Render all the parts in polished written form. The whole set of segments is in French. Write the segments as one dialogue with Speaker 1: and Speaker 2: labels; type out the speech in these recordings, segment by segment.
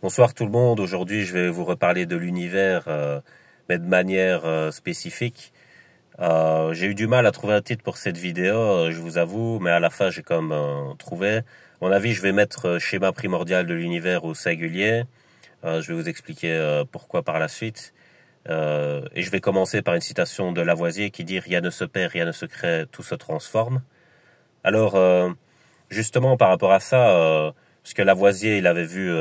Speaker 1: Bonsoir tout le monde, aujourd'hui je vais vous reparler de l'univers, mais de manière spécifique. J'ai eu du mal à trouver un titre pour cette vidéo, je vous avoue, mais à la fin j'ai comme trouvé. À mon avis, je vais mettre schéma primordial de l'univers au singulier. Je vais vous expliquer pourquoi par la suite. Et je vais commencer par une citation de Lavoisier qui dit « Rien ne se perd, rien ne se crée, tout se transforme ». Alors, justement par rapport à ça, parce que Lavoisier il avait vu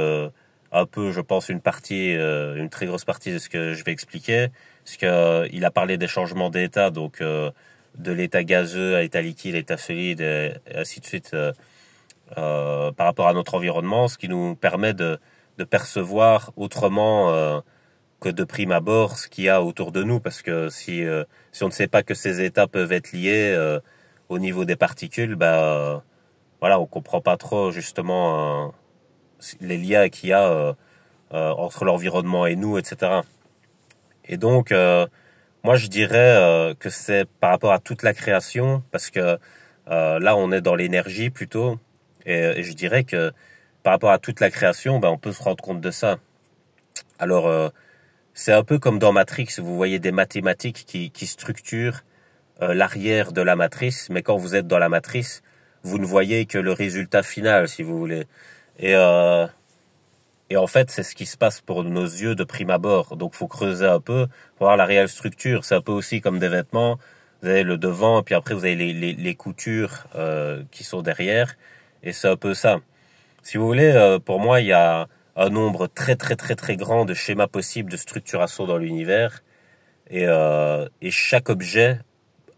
Speaker 1: un peu, je pense, une partie, une très grosse partie de ce que je vais expliquer, parce que il a parlé des changements d'état, donc de l'état gazeux à l'état liquide, état solide, et ainsi de suite, par rapport à notre environnement, ce qui nous permet de percevoir autrement que de prime abord ce qu'il y a autour de nous, parce que si on ne sait pas que ces états peuvent être liés au niveau des particules, voilà, on comprend pas trop justement les liens qu'il y a entre l'environnement et nous, etc. Et donc, moi, je dirais que c'est par rapport à toute la création, parce que là, on est dans l'énergie plutôt, et je dirais que par rapport à toute la création, on peut se rendre compte de ça. Alors, c'est un peu comme dans Matrix, vous voyez des mathématiques qui structurent l'arrière de la matrice, mais quand vous êtes dans la matrice, vous ne voyez que le résultat final, si vous voulez. Et, euh, et en fait, c'est ce qui se passe pour nos yeux de prime abord. Donc, faut creuser un peu pour voir la réelle structure. C'est un peu aussi comme des vêtements. Vous avez le devant, puis après, vous avez les coutures qui sont derrière. Et c'est un peu ça. Si vous voulez, pour moi, il y a un nombre très, très, très, très grand de schémas possibles de structuration dans l'univers. Et chaque objet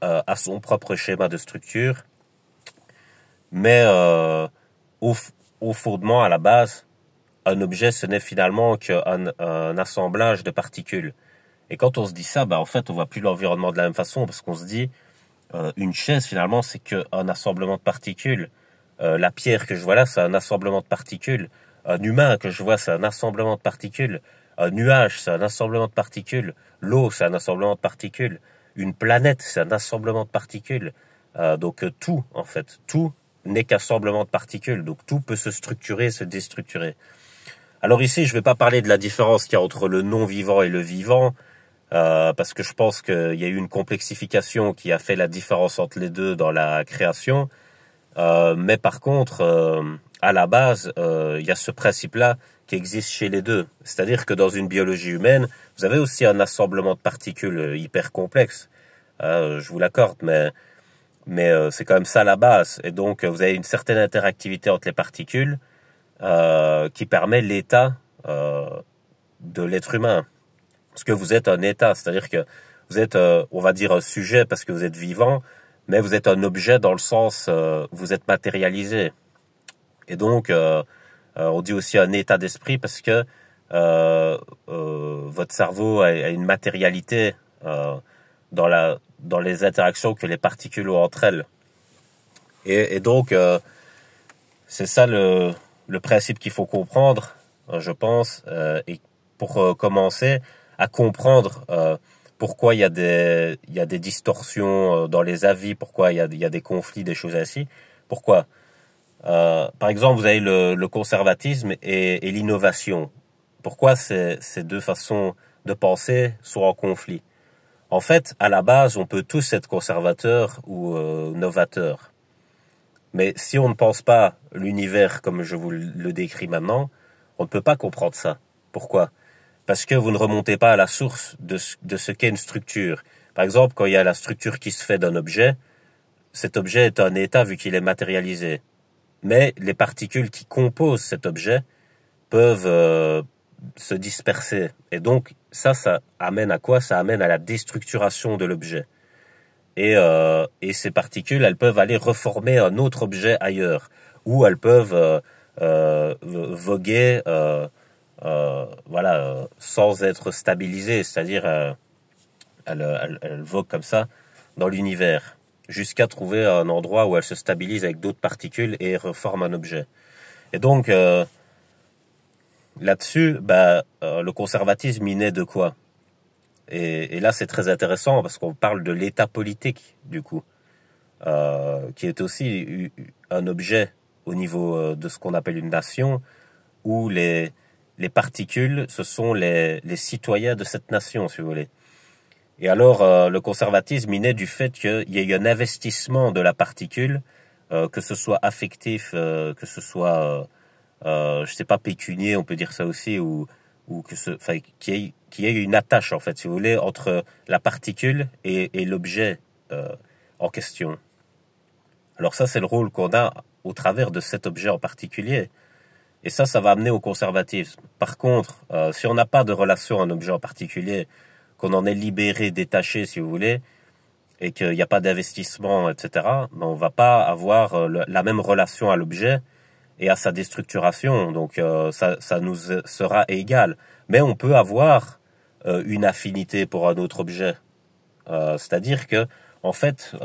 Speaker 1: a son propre schéma de structure. Mais au, au fondement, à la base, un objet, ce n'est finalement qu'un assemblage de particules. Et quand on se dit ça, en fait, on voit plus l'environnement de la même façon, parce qu'on se dit, une chaise, finalement, c'est qu'un assemblement de particules. La pierre que je vois là, c'est un assemblement de particules. Un humain que je vois, c'est un assemblement de particules. Un nuage, c'est un assemblement de particules. L'eau, c'est un assemblement de particules. Une planète, c'est un assemblement de particules. Donc tout, en fait, tout n'est qu'assemblement de particules. Donc tout peut se structurer, se déstructurer. Alors ici, je ne vais pas parler de la différence qu'il y a entre le non-vivant et le vivant, parce que je pense qu'il y a eu une complexification qui a fait la différence entre les deux dans la création. Mais par contre, à la base, il y a ce principe-là qui existe chez les deux. C'est-à-dire que dans une biologie humaine, vous avez aussi un assemblement de particules hyper complexe. Je vous l'accorde, mais c'est quand même ça la base. Et donc, vous avez une certaine interactivité entre les particules qui permet l'état de l'être humain. Parce que vous êtes un état, c'est-à-dire que vous êtes, on va dire, un sujet parce que vous êtes vivant, mais vous êtes un objet dans le sens, vous êtes matérialisé. Et donc, on dit aussi un état d'esprit parce que votre cerveau a une matérialité dans les interactions que les particules ont entre elles. Et donc, c'est ça le principe qu'il faut comprendre, je pense, et pour commencer à comprendre pourquoi il y a des distorsions dans les avis, pourquoi il y a des conflits, des choses ainsi. Pourquoi par exemple, vous avez le conservatisme et l'innovation. Pourquoi ces deux façons de penser sont en conflit? En fait, à la base, on peut tous être conservateurs ou novateurs. Mais si on ne pense pas l'univers comme je vous le décris maintenant, on ne peut pas comprendre ça. Pourquoi? Parce que vous ne remontez pas à la source de ce qu'est une structure. Par exemple, quand il y a la structure qui se fait d'un objet, cet objet est un état vu qu'il est matérialisé. Mais les particules qui composent cet objet peuvent se disperser. Et donc, ça amène à quoi? Ça amène à la déstructuration de l'objet. Et ces particules, elles peuvent aller reformer un autre objet ailleurs, ou elles peuvent voguer, sans être stabilisées, c'est-à-dire elles voguent comme ça dans l'univers, jusqu'à trouver un endroit où elles se stabilisent avec d'autres particules et reforment un objet. Et donc là-dessus, le conservatisme il naît de quoi? Et là, c'est très intéressant parce qu'on parle de l'état politique, du coup, qui est aussi un objet au niveau de ce qu'on appelle une nation, où les particules, ce sont les citoyens de cette nation, si vous voulez. Et alors, le conservatisme, il naît du fait qu'il y ait un investissement de la particule, que ce soit affectif, que ce soit, je sais pas, pécunier, on peut dire ça aussi, ou enfin, qu'il y ait une attache, en fait, si vous voulez, entre la particule et l'objet en question. Alors ça, c'est le rôle qu'on a au travers de cet objet en particulier. Et ça va amener au conservatisme. Par contre, si on n'a pas de relation à un objet en particulier, qu'on en est libéré, détaché, si vous voulez, et qu'il n'y a pas d'investissement, etc., ben on va pas avoir la même relation à l'objet et à sa déstructuration. Donc ça nous sera égal. Mais on peut avoir une affinité pour un autre objet. C'est-à-dire que, en fait,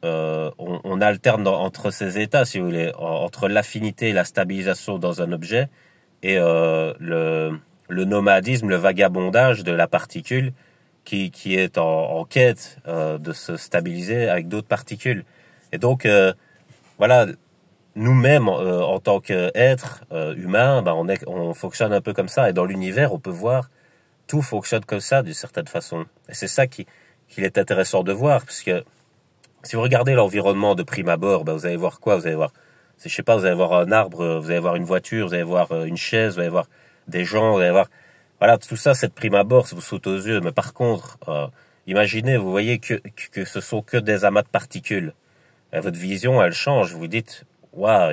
Speaker 1: on alterne entre ces états, si vous voulez, entre l'affinité et la stabilisation dans un objet et le nomadisme, le vagabondage de la particule qui est en quête de se stabiliser avec d'autres particules. Et donc, voilà, nous-mêmes, en tant qu'êtres humains, ben on fonctionne un peu comme ça. Et dans l'univers, on peut voir tout fonctionne comme ça, d'une certaine façon. Et c'est ça qu'il est intéressant de voir, parce que si vous regardez l'environnement de prime abord, ben vous allez voir quoi? Vous allez voir, je sais pas, vous allez voir un arbre, vous allez voir une voiture, vous allez voir une chaise, vous allez voir des gens, vous allez voir, voilà, tout ça, c'est de prime abord, ça vous saute aux yeux. Mais par contre, imaginez, vous voyez que ce sont que des amas de particules. Et votre vision, elle change. Vous vous dites, waouh,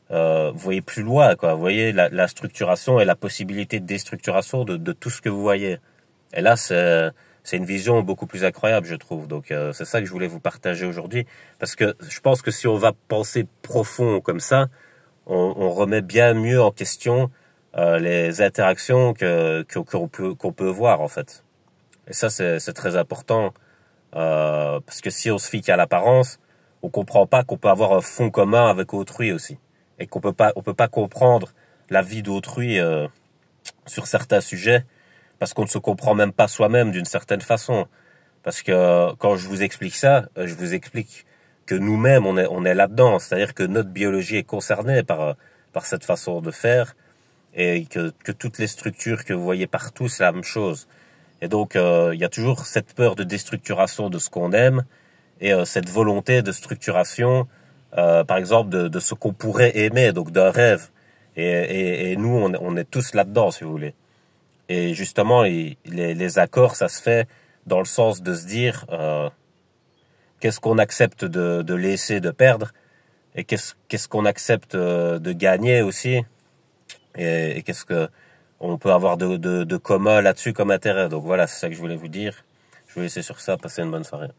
Speaker 1: vous voyez plus loin, quoi. Vous voyez la structuration et la possibilité de déstructuration de tout ce que vous voyez. Et là, c'est une vision beaucoup plus incroyable, je trouve. Donc, c'est ça que je voulais vous partager aujourd'hui. Parce que je pense que si on va penser profond comme ça, on remet bien mieux en question les interactions qu'on peut voir, en fait. Et ça, c'est très important. Parce que si on se fie qu'à l'apparence, on comprend pas qu'on peut avoir un fond commun avec autrui aussi. Et qu'on peut pas comprendre la vie d'autrui sur certains sujets, parce qu'on ne se comprend même pas soi-même d'une certaine façon. Parce que quand je vous explique ça, je vous explique que nous-mêmes, on est là-dedans. C'est-à-dire que notre biologie est concernée par cette façon de faire, et que toutes les structures que vous voyez partout, c'est la même chose. Et donc, il y a toujours cette peur de déstructuration de ce qu'on aime, et cette volonté de structuration, par exemple, de ce qu'on pourrait aimer, donc d'un rêve. Et nous, on est tous là-dedans, si vous voulez. Et justement, les accords, ça se fait dans le sens de se dire qu'est-ce qu'on accepte de laisser, de perdre, et qu'est-ce qu'on accepte de gagner aussi, et qu'est-ce que on peut avoir de commun là-dessus comme intérêt. Donc voilà, c'est ça que je voulais vous dire. Je vous laisse sur ça, passez une bonne soirée.